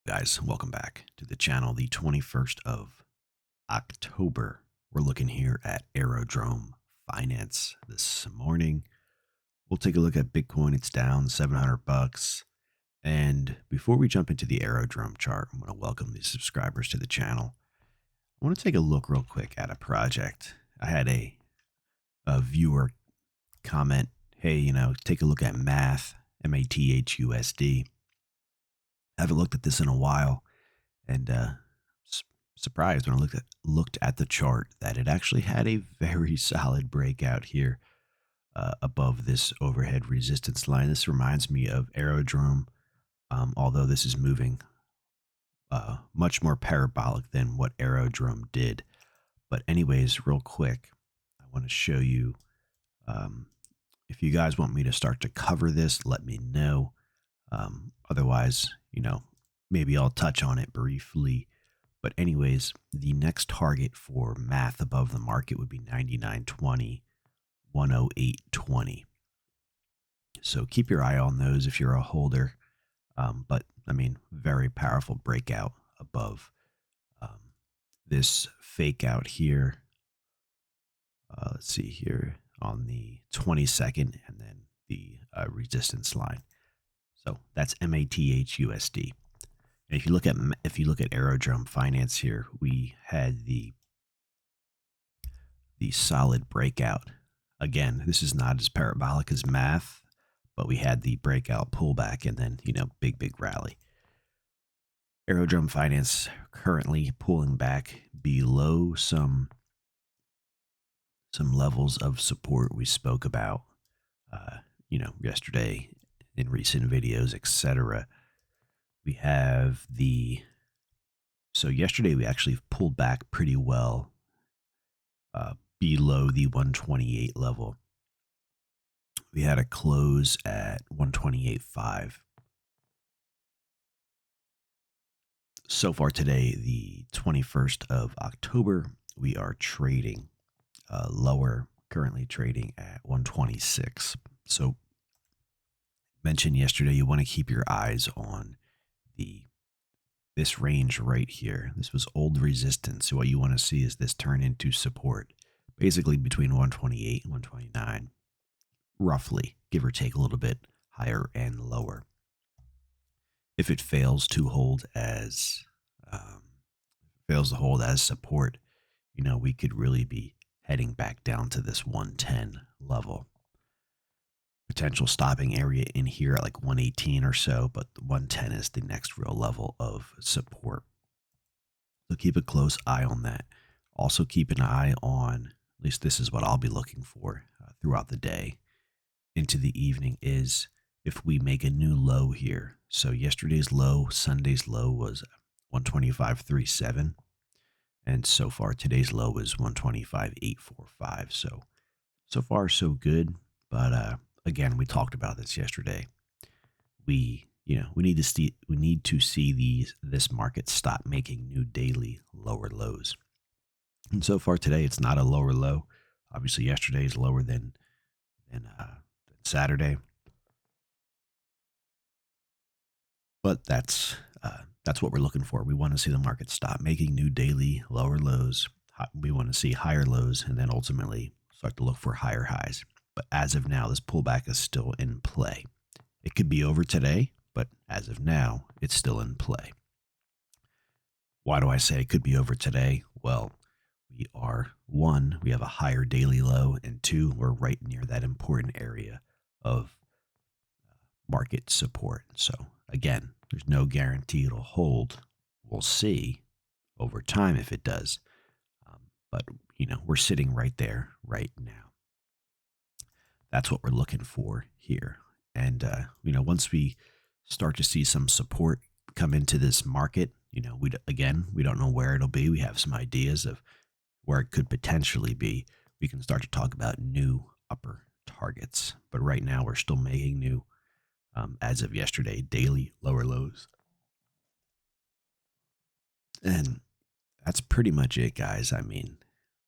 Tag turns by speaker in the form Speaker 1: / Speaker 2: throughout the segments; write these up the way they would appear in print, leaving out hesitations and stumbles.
Speaker 1: Guys, welcome back to the channel. The 21st of October. We're looking here at Aerodrome Finance this morning. We'll take a look at Bitcoin. It's down 700 bucks. And before we jump into the Aerodrome chart, I'm going to welcome the subscribers to the channel. I want to take a look real quick at a project. I had a viewer comment, hey, take a look at math, MATHUSD. I haven't looked at this in a while, and surprised when I looked at the chart that it actually had a very solid breakout here above this overhead resistance line. This reminds me of Aerodrome, although this is moving much more parabolic than what Aerodrome did. But anyways, real quick, I want to show you. If you guys want me to start to cover this, let me know. Otherwise, maybe I'll touch on it briefly. But anyways, the next target for math above the market would be 99.20, 108.20. So keep your eye on those if you're a holder. But I mean, very powerful breakout above this fake out here. Let's see here on the 22nd, and then the resistance line. So that's MATHUSD. And if you look at Aerodrome Finance here, we had the solid breakout. Again, this is not as parabolic as math, but we had the breakout pullback and then, big rally. Aerodrome Finance currently pulling back below some levels of support we spoke about, yesterday in recent videos, etc. We have so yesterday we actually pulled back pretty well below the 128 level. We had a close at 128.5. So far today, the 21st of October, we are trading lower, currently trading at 126. So mentioned yesterday, you want to keep your eyes on this range right here. This was old resistance. So what you want to see is this turn into support, basically between 128 and 129, roughly, give or take a little bit higher and lower. If it fails to hold as support, we could really be heading back down to this 110 level. Potential stopping area in here at like 118 or so, but 110 is the next real level of support. So keep a close eye on that. Also keep an eye on, at least this is what I'll be looking for throughout the day into the evening, is if we make a new low here. So yesterday's low, Sunday's low was 125.37. And so far today's low is 125.845. So far so good. But again, we talked about this yesterday. We need to see this market stop making new daily lower lows. And so far today, it's not a lower low. Obviously, yesterday is lower than Saturday. But that's what we're looking for. We want to see the market stop making new daily lower lows. We want to see higher lows and then ultimately start to look for higher highs. But as of now, this pullback is still in play. It could be over today, but as of now, it's still in play. Why do I say it could be over today? Well, we have a higher daily low, and two, we're right near that important area of market support. So again, there's no guarantee it'll hold. We'll see over time if it does. But, we're sitting right there right now. That's what we're looking for here. And, once we start to see some support come into this market, we don't know where it'll be. We have some ideas of where it could potentially be. We can start to talk about new upper targets. But right now we're still making new, as of yesterday, daily lower lows. And that's pretty much it, guys. I mean,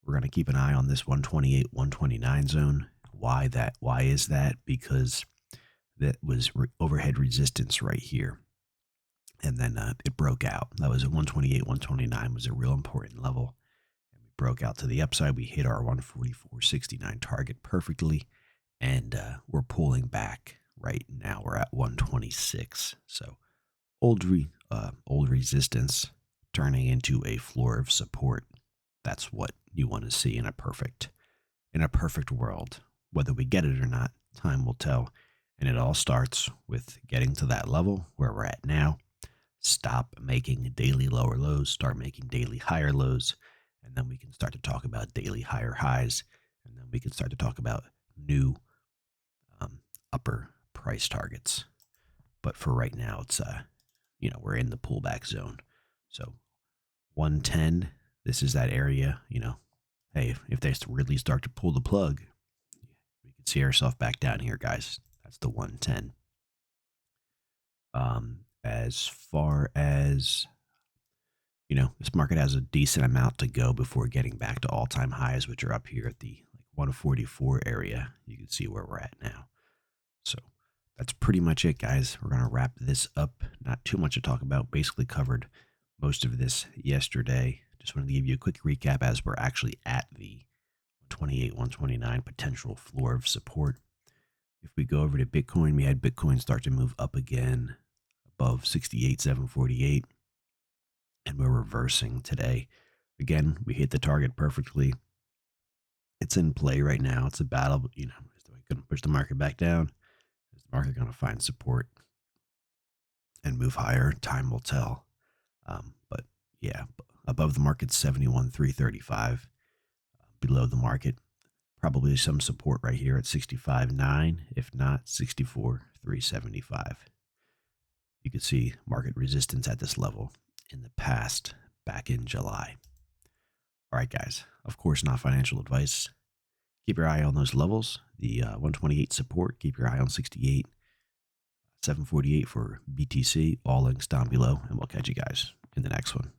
Speaker 1: we're going to keep an eye on this 128, 129 zone. Why is that? Because that was overhead resistance right here. and then it broke out. That was at 128, 129 was a real important level. And we broke out to the upside. We hit our 144.69 target perfectly, and we're pulling back right now. We're at 126. So old resistance turning into a floor of support. That's what you want to see in a perfect world. Whether we get it or not, time will tell. And it all starts with getting to that level where we're at now. Stop making daily lower lows, start making daily higher lows, and then we can start to talk about daily higher highs, and then we can start to talk about new um, upper price targets. But for right now, it's we're in the pullback zone. So 110, this is that area. Hey, if they really start to pull the plug, we can see ourselves back down here, guys. That's the 110. As far as this market has a decent amount to go before getting back to all-time highs, which are up here at the 144 area. You can see where we're at now. So that's pretty much it, guys. We're going to wrap this up. Not too much to talk about. Basically covered most of this yesterday. Just wanted to give you a quick recap as we're actually at the 128, 129 potential floor of support. If we go over to Bitcoin, we had Bitcoin start to move up again above 68,748. And we're reversing today. Again, we hit the target perfectly. It's in play right now. It's a battle. Is the way going to push the market back down? Is the market going to find support and move higher? Time will tell. But yeah, above the market, 71,335. Below the market, probably some support right here at 65.9. If not, 64,375. You can see market resistance at this level in the past, back in July. All right, guys. Of course, not financial advice. Keep your eye on those levels. The 128 support. Keep your eye on 68, 748 for BTC. All links down below, and we'll catch you guys in the next one.